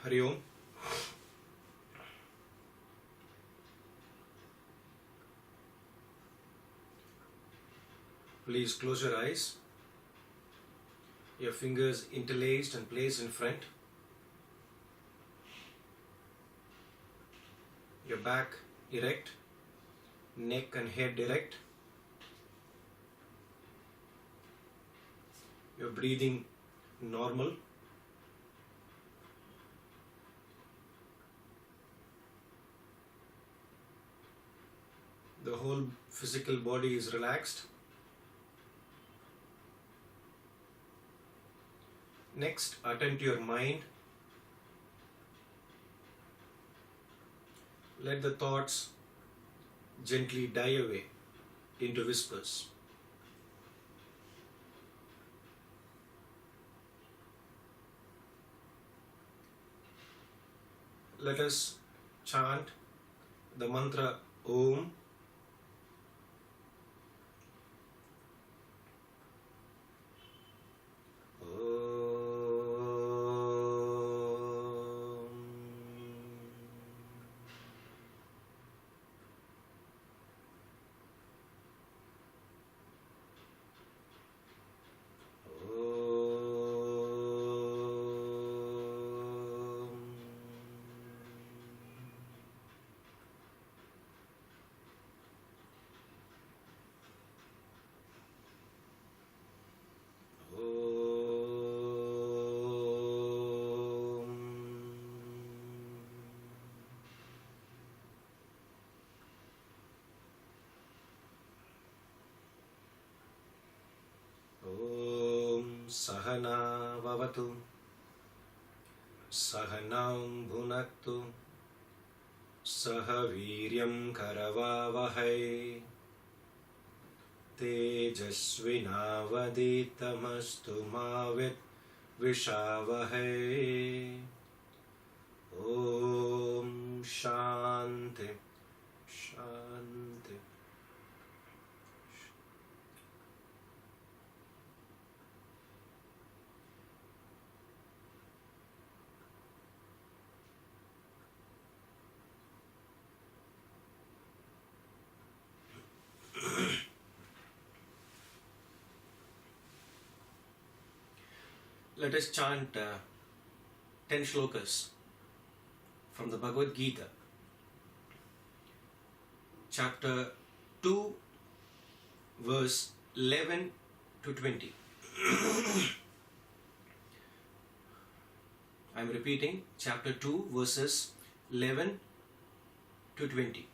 Hari Om. Please close your eyes. Your fingers interlaced and placed in front. Your back erect. Neck and head erect. Your breathing normal. The whole physical body is relaxed. Next, attend to your mind. Let the thoughts gently die away into whispers. Let us chant the mantra Om. Sahana vavatu, sahanam bhunaktu, sahaviryam karavavahai, tejasvinavaditamastu mavit vishavahai. Om Shanti, Shanti. Let us chant 10 shlokas from the Bhagavad Gita, chapter 2, verse 11 to 20. I am repeating, chapter 2, verses 11 to 20.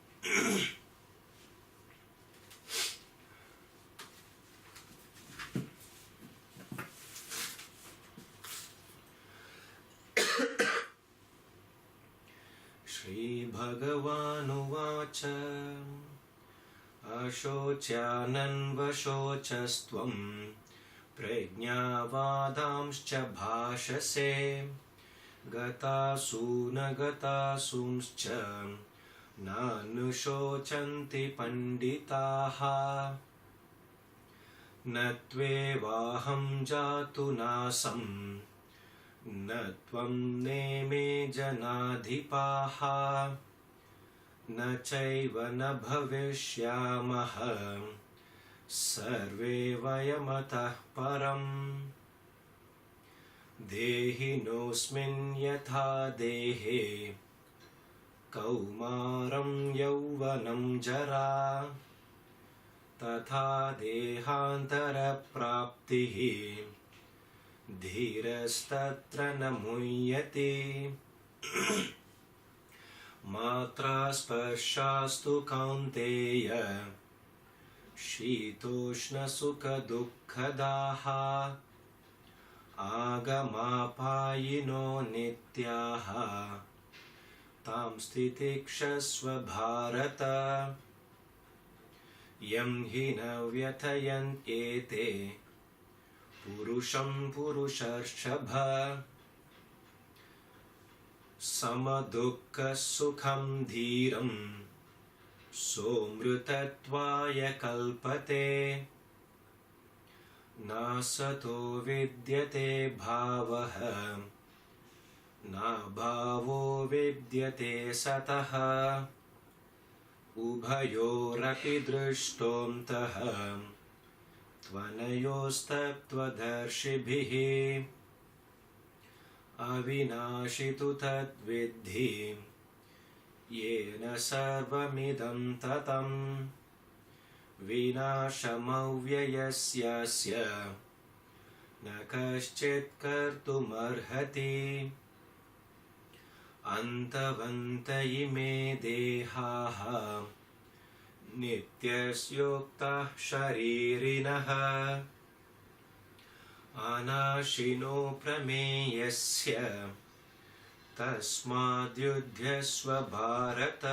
Bhagavanuvāca Aśocyananvaśocastvam Prajñāvādāmsca bhāṣase Gatāsūnagatāsumsca Nānuṣocanti panditaha Natvevāham jātu nāsam Natvam neme janādhipāha Na chaiva na bhavishyamaha Sarve vayamatah param Dehinosmin yatha dehe Kaumaram yauvanam jara Tatha dehantara praptihi Dhirastatra namuyate Matra sparshastu kaunteya Shitoshna sukha dukkhadaha Agamapayino nityaha Tam stitikshasva bharata Yam hina vyathayan ete Purusham purusharshabha Samadukka sukham dhiram Somrutatvaya kalpate Nasato vidyate bhavaha नाभावो विद्यते सतः उभयोरपि दृष्टोऽन्तः त्वनयोस्तत्त्वदर्शिभिः अविनाशि तु तद्विद्धि येन सर्वमिदं ततं विनाशमव्ययस्यस्य न कश्चित् कर्तुमर्हति अन्तवन्त इमे देहाः नित्यस्योक्ताः शरीरिणः अनाशिनो प्रमेयस्य तस्माद्युध्यस्व भारत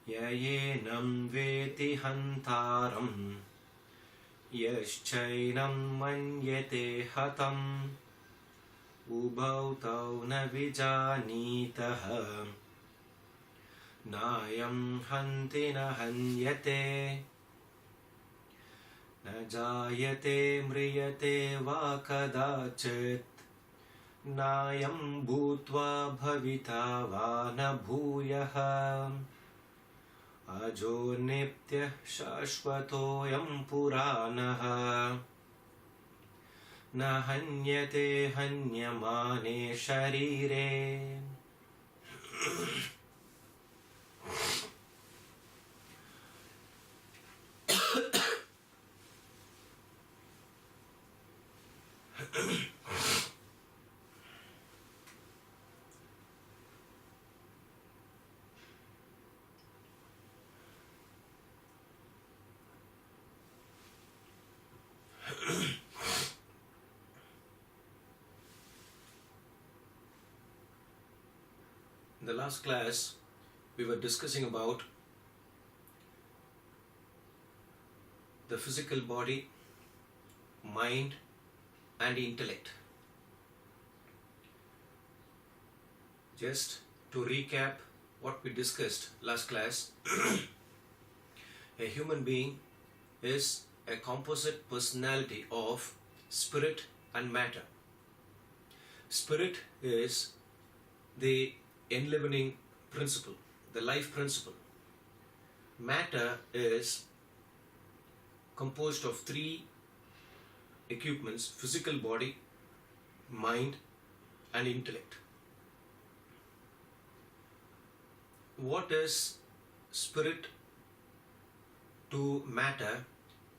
ययेनं वेति हन्तारं यश्चैनं मन्यते हतम् उभौ तौ न विजानीतः नायं हन्ति न हन्यते न जायते म्रियते वा कदाचित् नायं भूत्वा भविता वा न भूयः अजो नित्यः शाश्वतोऽयं पुराणः न हन्यते हन्यमाने शरीरे In the last class, we were discussing about the physical body, mind, and intellect. Just to recap what we discussed last class, a human being is a composite personality of spirit and matter. Spirit is the enlivening principle, the life principle. Matter is composed of three equipments: physical body, mind, and intellect. What is spirit to matter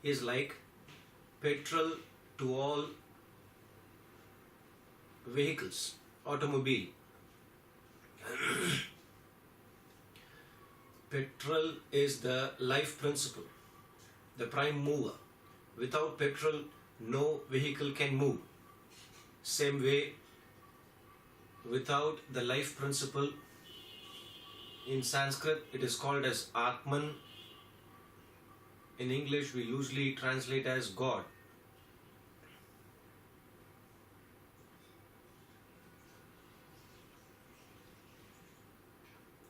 is like petrol to all vehicles, automobile. Petrol is the life principle, the prime mover. Without petrol, no vehicle can move. Same way, without the life principle, in Sanskrit it is called as Atman. In English we usually translate as God.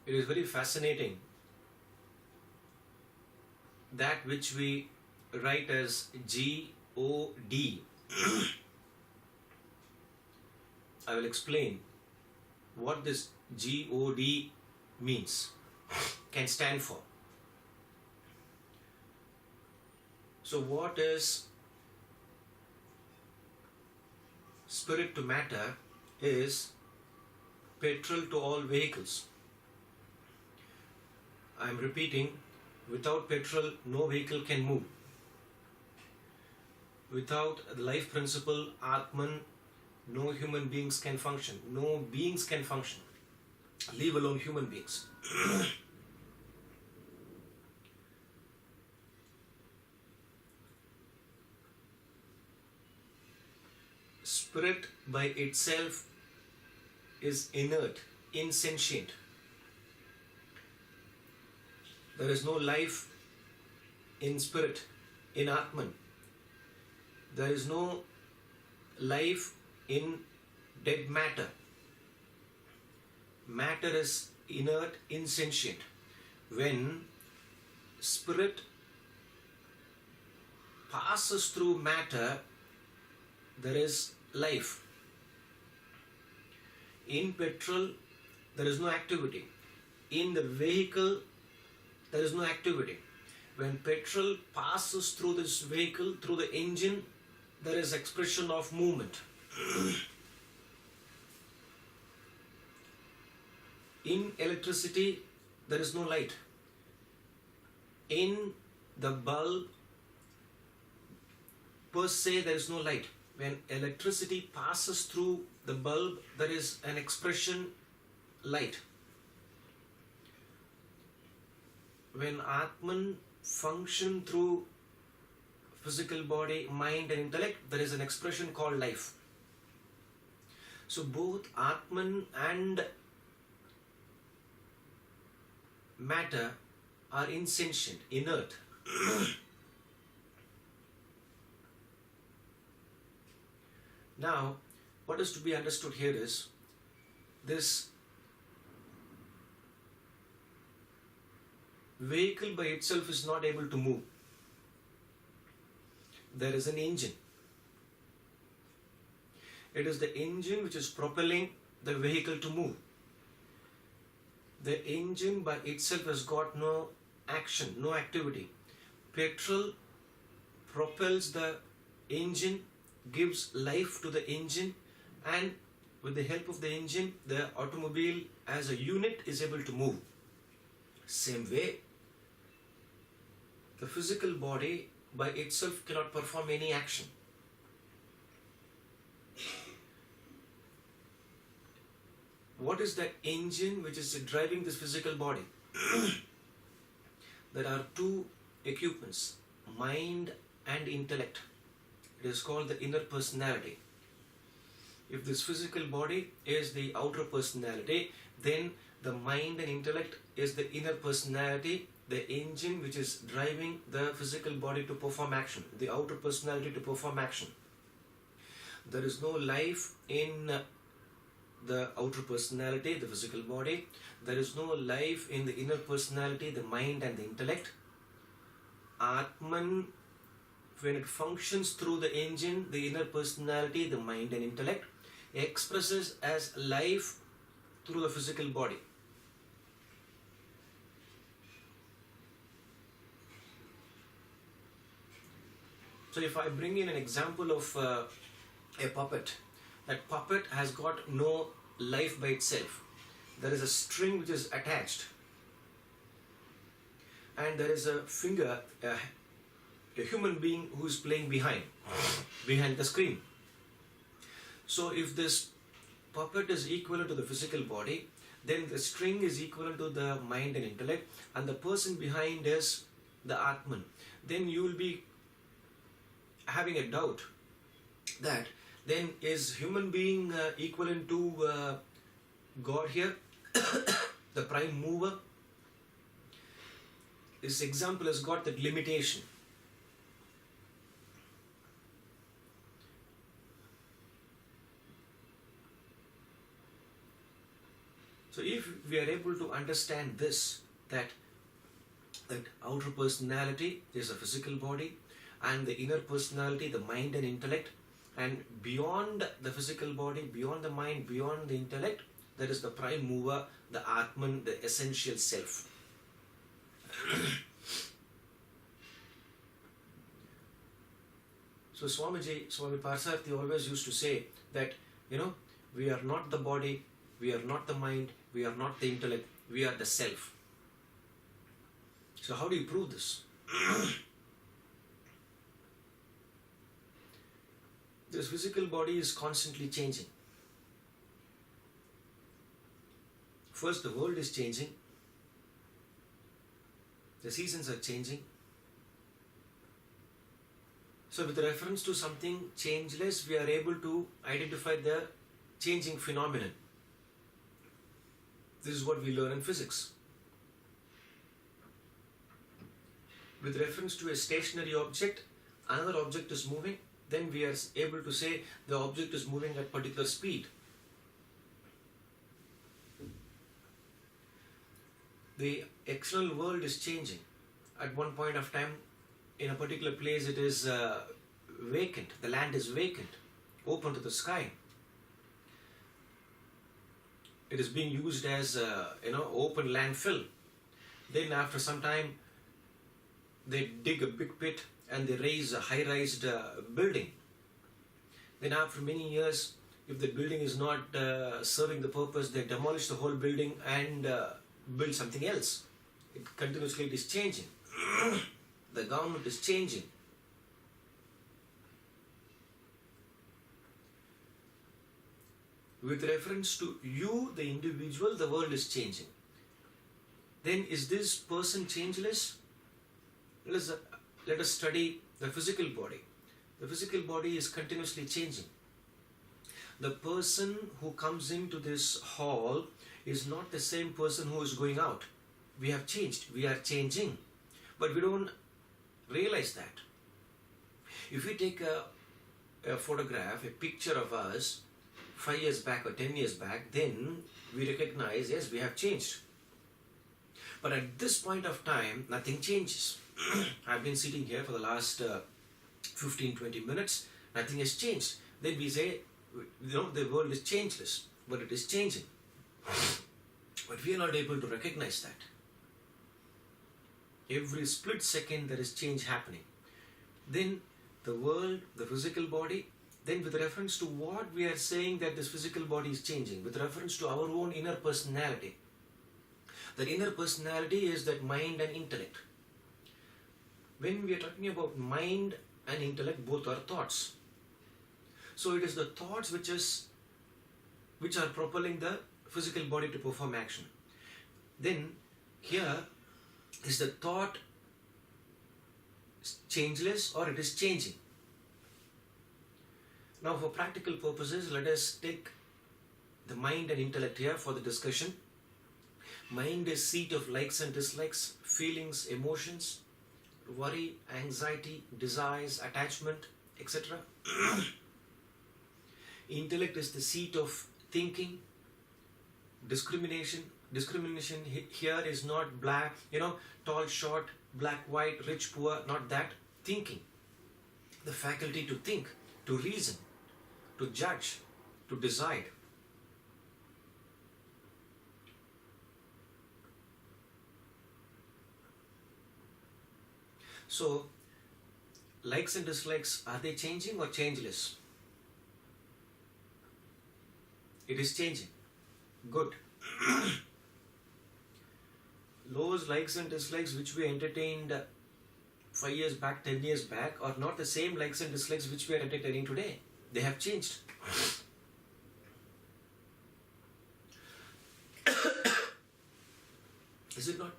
It is very fascinating that which we write as G-O-D. I will explain what this G-O-D means, can stand for. So what is spirit to matter is petrol to all vehicles. I am repeating, without petrol, no vehicle can move. Without the life principle, Atman, no human beings can function. No beings can function, leave alone human beings. Spirit by itself is inert, insentient. There is no life in spirit, in Atman. There is no life in dead matter. Matter is inert, insentient. When spirit passes through matter, there is life. In petrol, there is no activity. In the vehicle, there is no activity. When petrol passes through this vehicle, through the engine, there is expression of movement. In electricity, there is no light. In the bulb, per se, there is no light. When electricity passes through the bulb, there is an expression, light. When Atman function through physical body, mind and intellect, there is an expression called life. So both Atman and matter are insentient, inert. Now, what is to be understood here is this vehicle by itself is not able to move. There is an engine. It is the engine which is propelling the vehicle to move. The engine by itself has got no action, no activity. Petrol propels the engine, gives life to the engine, and with the help of the engine, the automobile as a unit is able to move. Same way, the physical body by itself cannot perform any action. What is the engine which is driving this physical body? There are two equipments, mind and intellect. It is called the inner personality. If this physical body is the outer personality, then the mind and intellect is the inner personality, the engine which is driving the physical body to perform action, the outer personality to perform action. There is no life in the outer personality, the physical body. There is no life in the inner personality, the mind and the intellect. Atman, when it functions through the engine, the inner personality, the mind and intellect, expresses as life through the physical body. So if I bring in an example of a puppet, that puppet has got no life by itself. There is a string which is attached, and there is a finger, a human being who is playing behind the screen. So if this puppet is equivalent to the physical body, then the string is equivalent to the mind and intellect, and the person behind is the Atman. Then you will be having a doubt that then is human being equivalent to God here, the prime mover? This example has got that limitation. So if we are able to understand this, that outer personality is a physical body, and the inner personality, the mind and intellect, and beyond the physical body, beyond the mind, beyond the intellect, there is the prime mover, the Atman, the essential self. So Swami Parsarthi always used to say that, we are not the body, we are not the mind, we are not the intellect, we are the self. So how do you prove this? This physical body is constantly changing. First, the world is changing. The seasons are changing. So with reference to something changeless, we are able to identify the changing phenomenon. This is what we learn in physics. With reference to a stationary object, another object is moving, then we are able to say the object is moving at particular speed. The external world is changing. At one point of time, in a particular place, it is vacant. The land is vacant, open to the sky. it is being used as open landfill. Then after some time, they dig a big pit and they raise a high-rise building. Then after many years, if the building is not serving the purpose, they demolish the whole building and build something else. Continuously it is changing. The government is changing. With reference to you, the individual, the world is changing. Then is this person changeless? Let us study the physical body. The physical body is continuously changing. The person who comes into this hall is not the same person who is going out. We have changed. We are changing. But we don't realize that. If we take a photograph, a picture of us 5 years back or 10 years back, then we recognize, yes, we have changed. But at this point of time, nothing changes. I've been sitting here for the last 15-20 minutes, nothing has changed. Then we say, the world is changeless, but it is changing. But we are not able to recognize that. Every split second there is change happening. Then the world, the physical body, then with reference to what we are saying that this physical body is changing, with reference to our own inner personality. That inner personality is that mind and intellect. When we are talking about mind and intellect, both are thoughts. So it is the thoughts which are propelling the physical body to perform action. Then here is the thought changeless or it is changing. Now for practical purposes, let us take the mind and intellect here for the discussion. Mind is seat of likes and dislikes, feelings, emotions, worry, anxiety, desires, attachment, etc. Intellect is the seat of thinking, discrimination. Discrimination here is not black, tall, short, black, white, rich, poor, not that. Thinking. The faculty to think, to reason, to judge, to decide. So, likes and dislikes, are they changing or changeless? It is changing. Good. Those likes and dislikes which we entertained 5 years back, 10 years back are not the same likes and dislikes which we are entertaining today. They have changed. Is it not?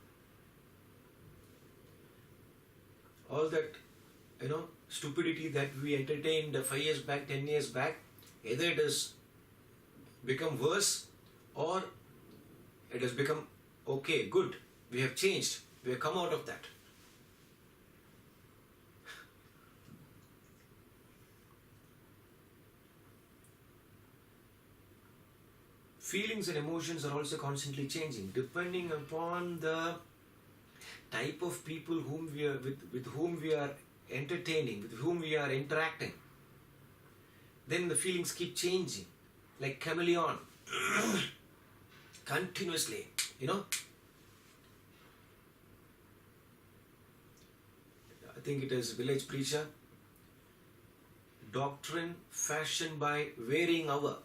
All that, stupidity that we entertained 5 years back, 10 years back, either it has become worse or it has become okay, good. We have changed. We have come out of that. Feelings and emotions are also constantly changing depending upon the type of people with whom we are entertaining, with whom we are interacting. Then the feelings keep changing, like chameleon, continuously, I think it is village preacher, doctrine fashioned by varying hour.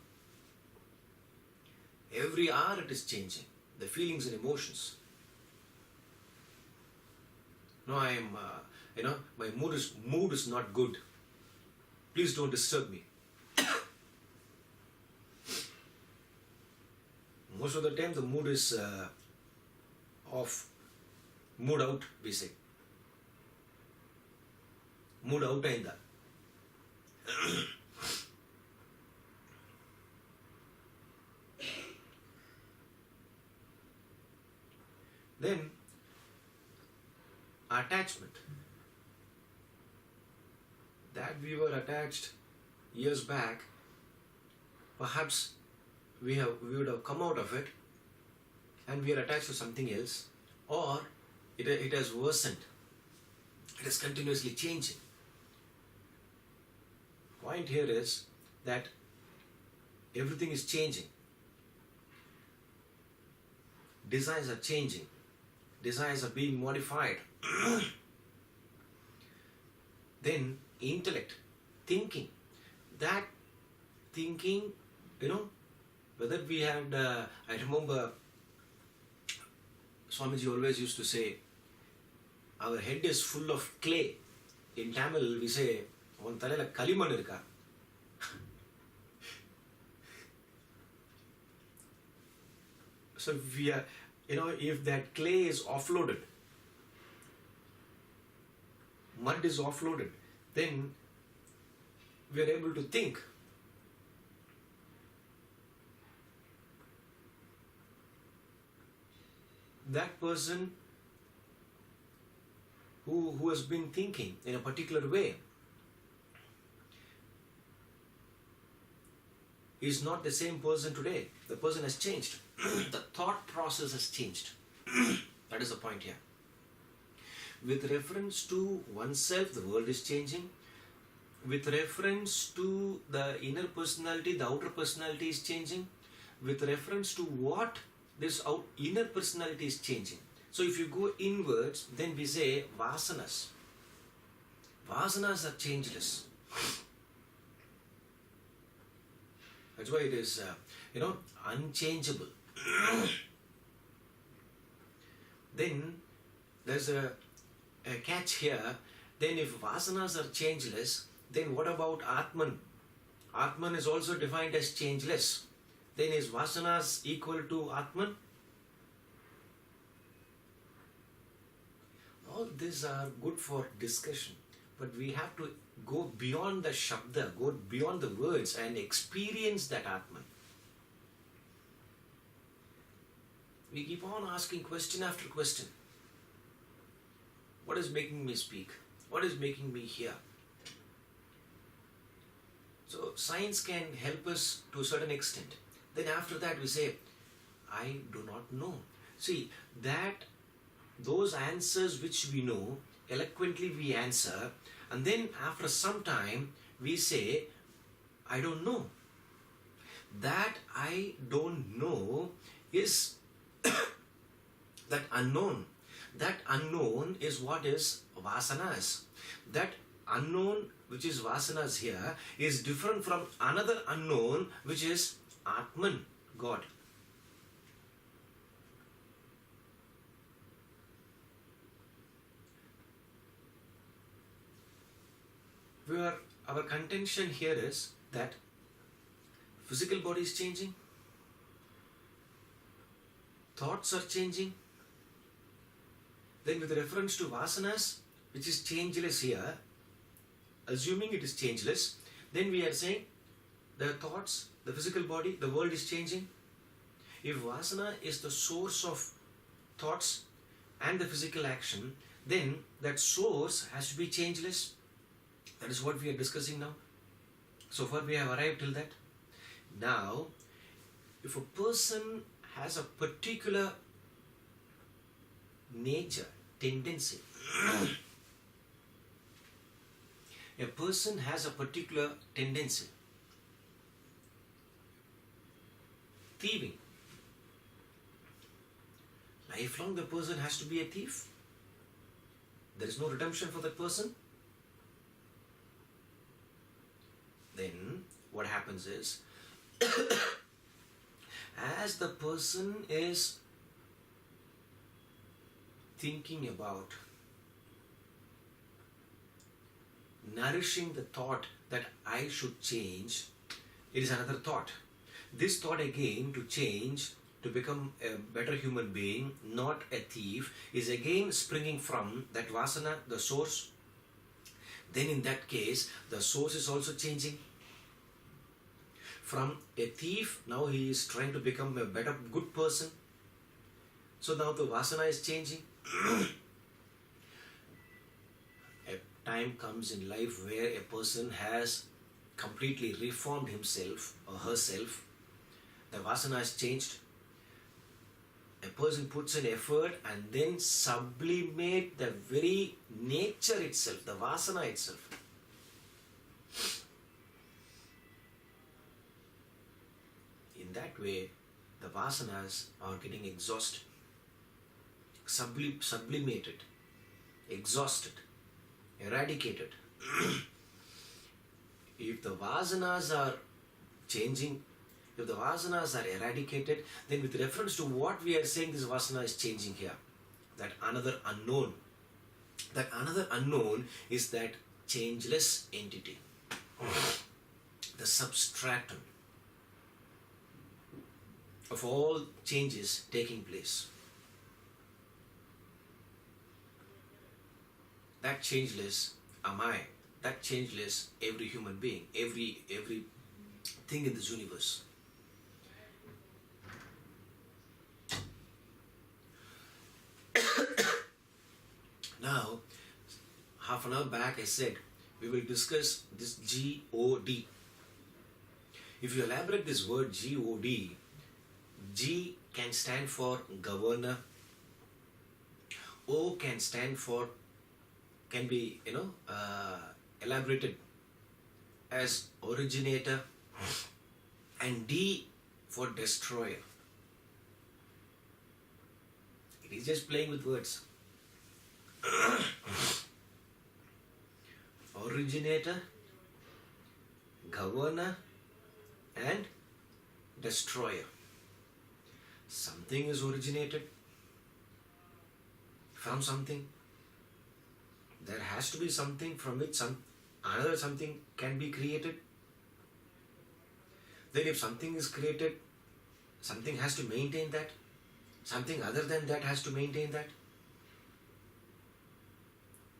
Every hour it is changing, the feelings and emotions. No, I am, my mood is not good. Please don't disturb me. Most of the time the mood is off. Mood out, we say. Mood out ainda. Then attachment. That we were attached years back, perhaps we would have come out of it and we are attached to something else, or it has worsened. It is continuously changing. Point here is that everything is changing. desires are changing, desires are being modified. Then intellect, thinking, that thinking, whether we had, I remember Swamiji always used to say, our head is full of clay. In Tamil we say, "One thalayila kaliman irukka." So we are, if that clay is offloaded, mud is offloaded, then we are able to think. That person who has been thinking in a particular way is not the same person today. The person has changed. The thought process has changed. That is the point here. With reference to oneself, the world is changing. With reference to the inner personality, the outer personality is changing. With reference to what this inner personality is changing. So if you go inwards, then we say vasanas. Vasanas are changeless. That's why it is, unchangeable. Then there's a catch here. Then if vasanas are changeless, then what about Atman? Atman is also defined as changeless. Then is vasanas equal to Atman? All these are good for discussion, but we have to go beyond the shabda, go beyond the words and experience that Atman. We keep on asking question after question. What is making me speak? What is making me hear? So science can help us to a certain extent. Then after that we say, I do not know. See, those answers which we know, eloquently we answer, and then after some time we say, I don't know. That I don't know is that unknown. That unknown is what is vasanas. That unknown which is vasanas here is different from another unknown which is Atman, God. Our contention here is that physical body is changing, thoughts are changing. Then with reference to vasanas, which is changeless here, assuming it is changeless, then we are saying the thoughts, the physical body, the world is changing. If vasana is the source of thoughts and the physical action, then that source has to be changeless. That is what we are discussing now. So far we have arrived till that. Now, if a person has a particular nature, tendency, a person has a particular tendency, thieving, lifelong the person has to be a thief. There is no redemption for that person. Then what happens is, as the person is thinking about nourishing the thought that I should change, it is another thought. This thought again to change, to become a better human being, not a thief, is again springing from that vasana, the source. Then in that case, the source is also changing. From a thief, now he is trying to become a better, good person. So now the vasana is changing. A time comes in life where a person has completely reformed himself or herself. The vasana has changed. A person puts in effort and then sublimate the very nature itself, the vasana itself. In that way, the vasanas are getting exhausted. sublimated, exhausted, eradicated. If the vasanas are changing, if the vasanas are eradicated, then with reference to what we are saying, this vasana is changing here. That another unknown. That another unknown is that changeless entity, the substratum of all changes taking place. That changeless am I. That changeless every human being, every thing in this universe. Now, half an hour back I said we will discuss this G-O-D. If you elaborate this word G-O-D, G can stand for governor, O can stand for, can be, elaborated as originator, and D for destroyer. It is just playing with words. Originator, governor, and destroyer. Something is originated from something. There has to be something from which another something can be created. Then if something is created, something has to maintain that. Something other than that has to maintain that.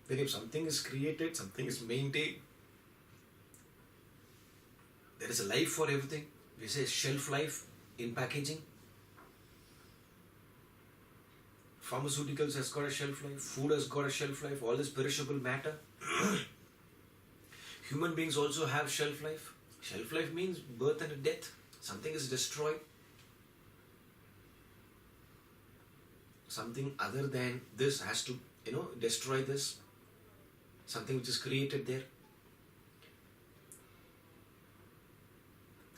Then if something is created, something is maintained. There is a life for everything. We say shelf life in packaging. Pharmaceuticals has got a shelf life. Food has got a shelf life. All this perishable matter. Human beings also have shelf life. Shelf life means birth and death. Something is destroyed. Something other than this has to, destroy this. Something which is created there.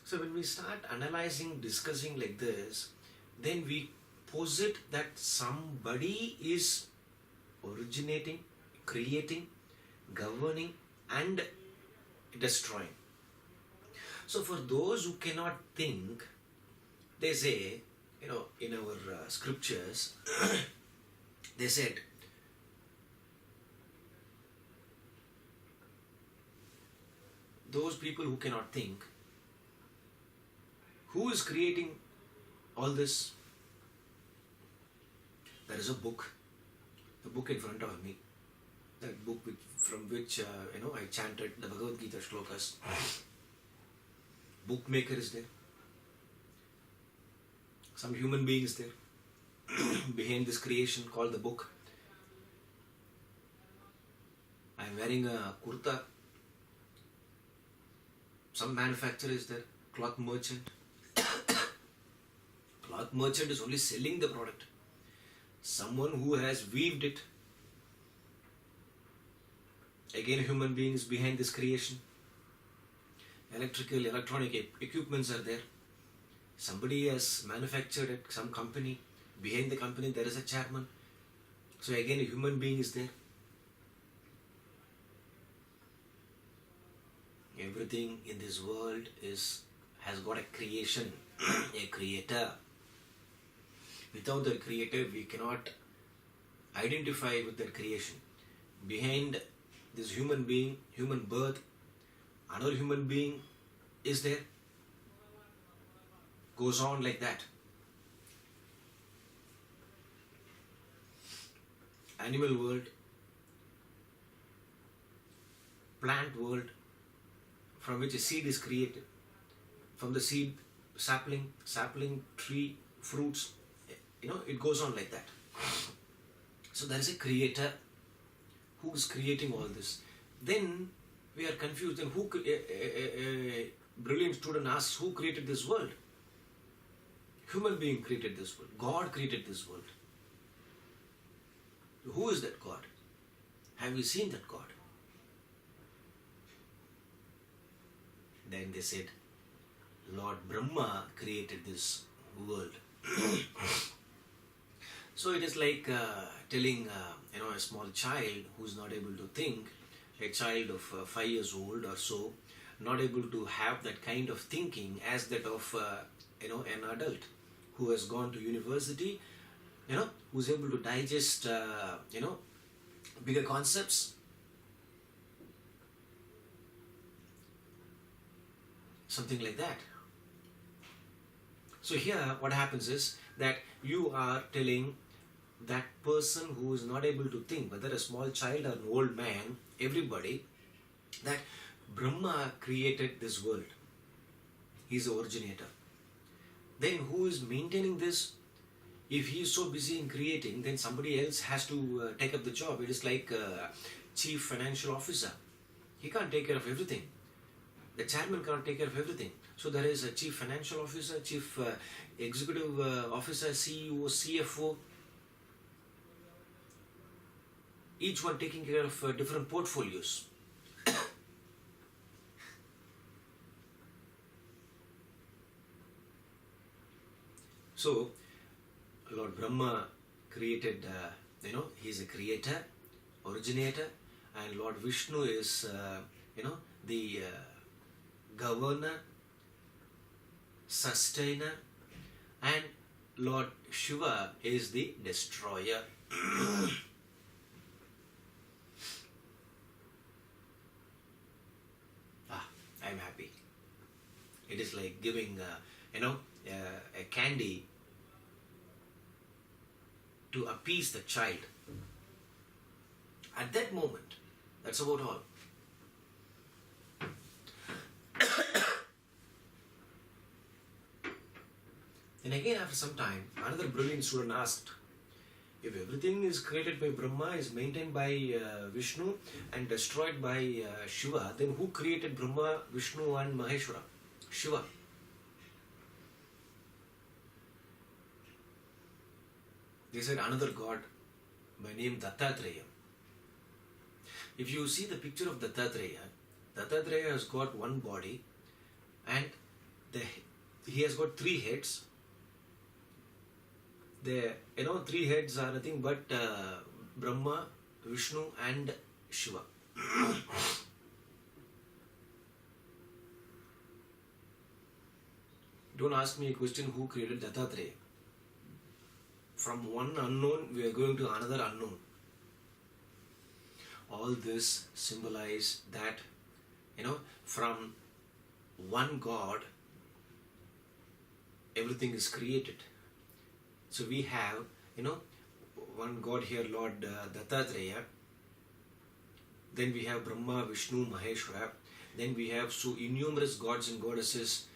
So when we start analyzing, discussing like this, then we posit that somebody is originating, creating, governing, and destroying. So for those who cannot think, they say, in our scriptures, they said, those people who cannot think, who is creating all this? There is a book, the book in front of me, that book from which I chanted the Bhagavad Gita shlokas. Bookmaker is there. Some human being is there behind this creation called the book. I am wearing a kurta. Some manufacturer is there, cloth merchant. Cloth merchant is only selling the product. Someone who has weaved it. Again, human beings behind this creation. Electrical, electronic equipments are there. Somebody has manufactured it, some company. Behind the company there is a chairman. So again, a human being is there. Everything in this world has got a creation, a creator. Without the creator, we cannot identify with that creation. Behind this human being, human birth, another human being is there. Goes on like that. Animal world, plant world, from which a seed is created. From the seed, sapling, tree, fruits, it goes on like that. So there is a creator who is creating all this. Then we are confused. Then a brilliant student asks, who created this world? Human being created this world. God created this world. Who is that God? Have you seen that God? Then they said, Lord Brahma created this world. So it is like telling a small child who's not able to think, a child of 5 years old or so, not able to have that kind of thinking as that of an adult who has gone to university, who's able to digest bigger concepts. Something like that. So here what happens is that you are telling that person who is not able to think, whether a small child or an old man, everybody, that Brahma created this world. He is the originator. Then who is maintaining this? If he is so busy in creating, then somebody else has to take up the job. It is like chief financial officer. He can't take care of everything. The chairman can't take care of everything. So there is a chief financial officer, chief executive officer, CEO, CFO. Each one taking care of different portfolios. So Lord Brahma created, he is a creator, originator, and Lord Vishnu is, the governor, sustainer, and Lord Shiva is the destroyer. I am happy. It is like giving, a candy to appease the child. At that moment, that's about all. Then again, after some time, another brilliant student asked, if everything is created by Brahma, is maintained by Vishnu and destroyed by Shiva, then who created Brahma, Vishnu and Maheshwara? Shiva. They said another god by name Dattatreya. If you see the picture of Dattatreya, Dattatreya has got one body and he has got 3 heads. The 3 heads are nothing but Brahma, Vishnu and Shiva. Don't ask me a question who created Dattatreya. From one unknown we are going to another unknown. All this symbolize that from one God everything is created. So we have one God here, Lord Dattatreya. Then we have Brahma, Vishnu, Maheshwara. Then we have so innumerous gods and goddesses,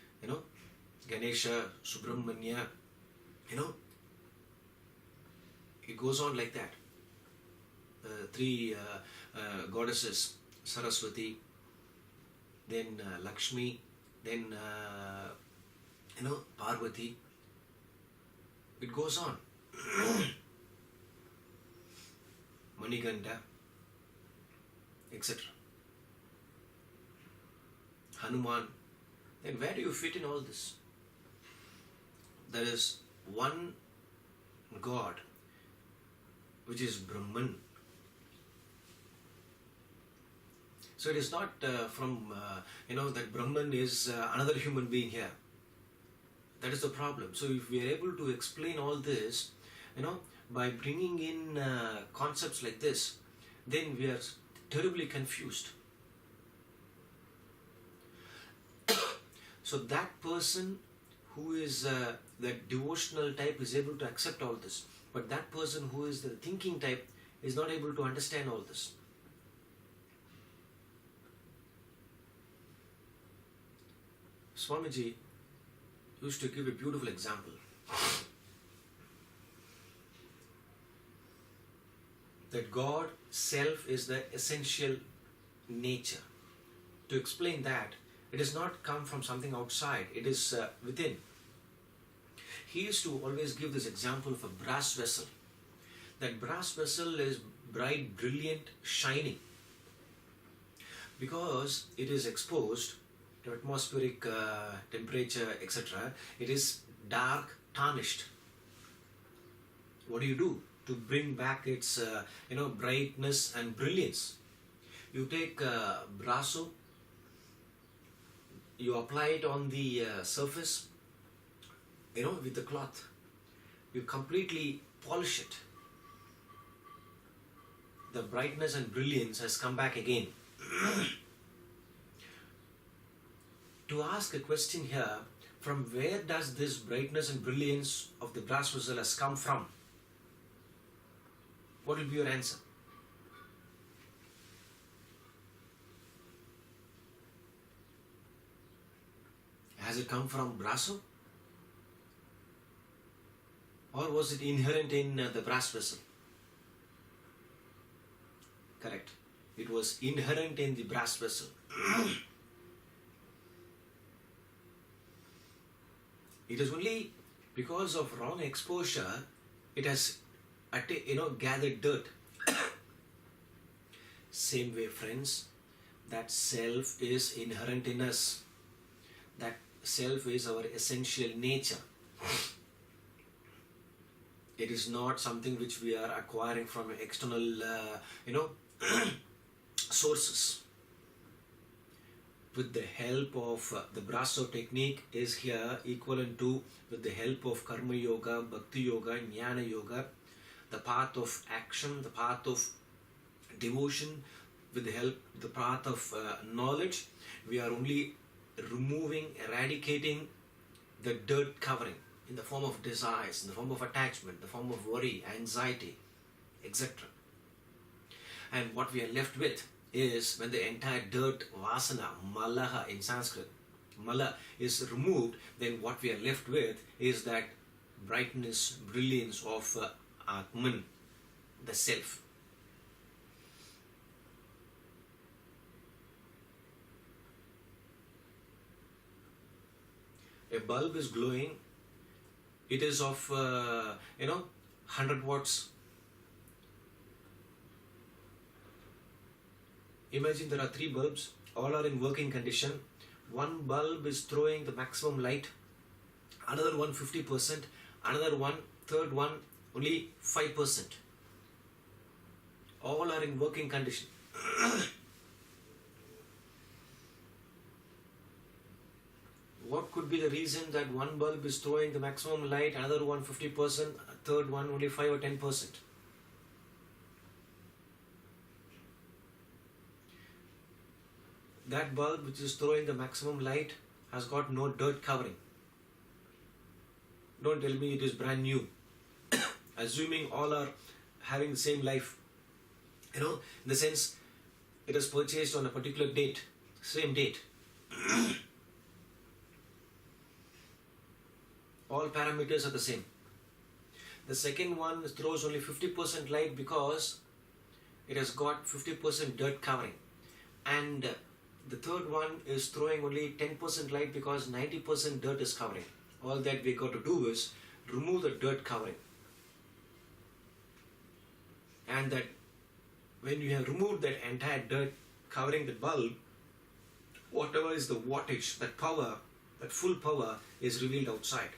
Ganesha, Subramanya, it goes on like that. 3 goddesses, Saraswati, then Lakshmi, then Parvati. It goes on. Maniganda, etc. Hanuman. Then where do you fit in all this? There is one God, which is Brahman. So it is not from, that Brahman is another human being here. That is the problem. So if we are able to explain all this, by bringing in concepts like this, then we are terribly confused. So that person who is that devotional type is able to accept all this. But that person who is the thinking type is not able to understand all this. Swamiji used to give a beautiful example. That God, self is the essential nature. To explain that, it does not come from something outside, it is within. He used to always give this example of a brass vessel. That brass vessel is bright, brilliant, shining. Because it is exposed to atmospheric temperature, etc., it is dark, tarnished. What do you do to bring back its brightness and brilliance? You take brasso, you apply it on the surface, with the cloth. You completely polish it. The brightness and brilliance has come back again. To ask a question here, from where does this brightness and brilliance of the brass vessel has come from? What will be your answer? Has it come from brasso? Or was it inherent in the brass vessel? Correct. It was inherent in the brass vessel. It is only because of wrong exposure it has gathered dirt. Same way, friends, that self is inherent in us. That self is our essential nature. It is not something which we are acquiring from external sources. With the help of the brasso technique is here equivalent to with the help of karma yoga, bhakti yoga, jnana yoga, the path of action, the path of devotion, with the path of knowledge, we are only removing, eradicating the dirt covering in the form of desires, in the form of attachment, the form of worry, anxiety, etc. And what we are left with is when the entire dirt, vasana, malaha in Sanskrit, mala is removed, then what we are left with is that brightness, brilliance of Atman, the self. A bulb is glowing, it is of 100 watts. Imagine there are 3 bulbs, all are in working condition. One bulb is throwing the maximum light, another one 50%, another one, third one only 5%. All are in working condition. What could be the reason that one bulb is throwing the maximum light, another one 50%, third one only 5 or 10%? That bulb which is throwing the maximum light has got no dirt covering. Don't tell me it is brand new. Assuming all are having the same life. In the sense it is purchased on a particular date, same date. All parameters are the same. The second one throws only 50% light because it has got 50% dirt covering. And the third one is throwing only 10% light because 90% dirt is covering. All that we got to do is remove the dirt covering. And that when you have removed that entire dirt covering the bulb, whatever is the wattage, that power, that full power is revealed outside.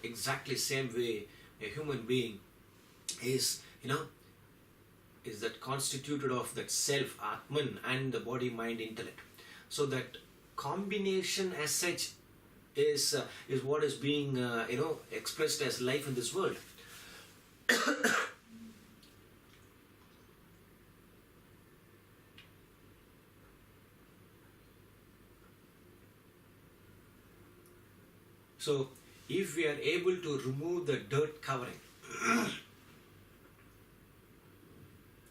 Exactly same way a human being is that constituted of that self, Atman, and the body, mind, intellect. So that combination as such is what is being expressed as life in this world. So if we are able to remove the dirt covering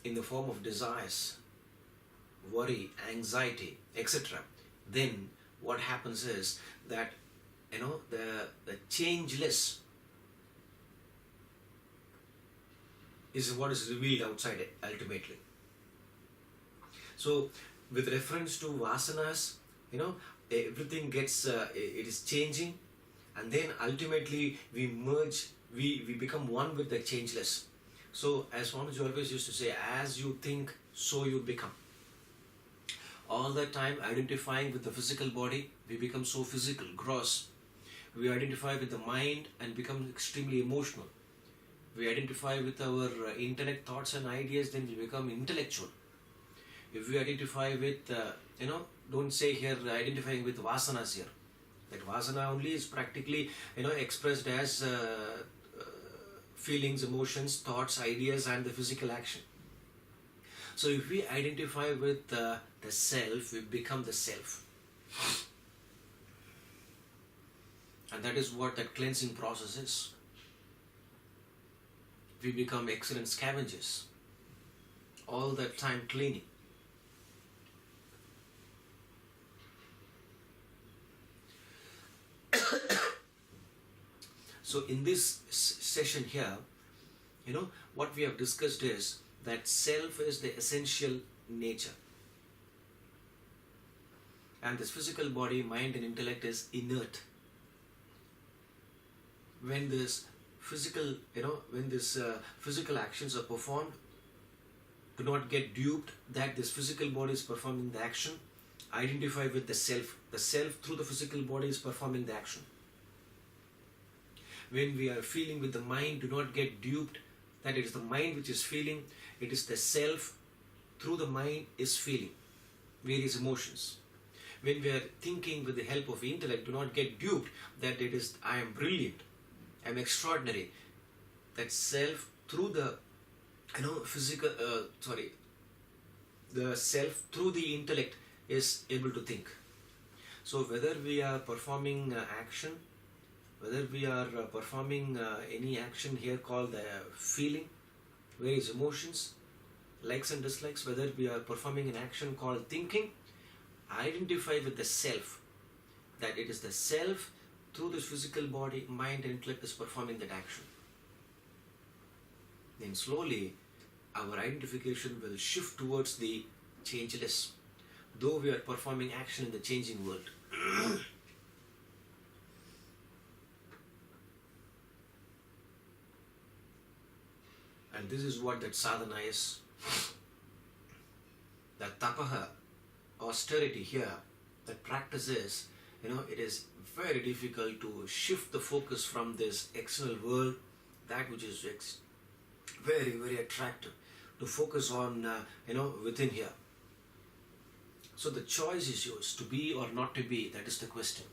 in the form of desires, worry, anxiety, etc., then what happens is that the changeless is what is revealed outside ultimately. So with reference to vasanas, everything gets it is changing, and then ultimately we merge, we become one with the changeless. So as Swamiji always used to say, as you think, so you become. All the time identifying with the physical body, we become so physical, gross. We identify with the mind and become extremely emotional. We identify with our intellect, thoughts and ideas, then we become intellectual. If we identify with, don't say here identifying with vasanas here. That vasana only is practically, expressed as feelings, emotions, thoughts, ideas and the physical action. So if we identify with the self, we become the self. And that is what that cleansing process is. We become excellent scavengers. All that time cleaning. So in this session here, what we have discussed is that self is the essential nature. And this physical body, mind and intellect is inert. When this physical, physical actions are performed, do not get duped that this physical body is performing the action. Identify with the self. The self through the physical body is performing the action. When we are feeling with the mind, do not get duped that it is the mind which is feeling. It is the self through the mind is feeling various emotions. When we are thinking with the help of intellect, do not get duped that it is I am brilliant, I am extraordinary. That self through the the self through the intellect is able to think. So whether we are performing action, whether we are performing any action here called feeling, various emotions, likes and dislikes, whether we are performing an action called thinking, identify with the self, that it is the self through this physical body, mind and intellect is performing that action. Then slowly our identification will shift towards the changeless, though we are performing action in the changing world. And this is what that sadhana is. That tapaha, austerity here, that practice is, it is very difficult to shift the focus from this external world, that which is very, very attractive, to focus on, within here. So the choice is yours, to be or not to be, that is the question.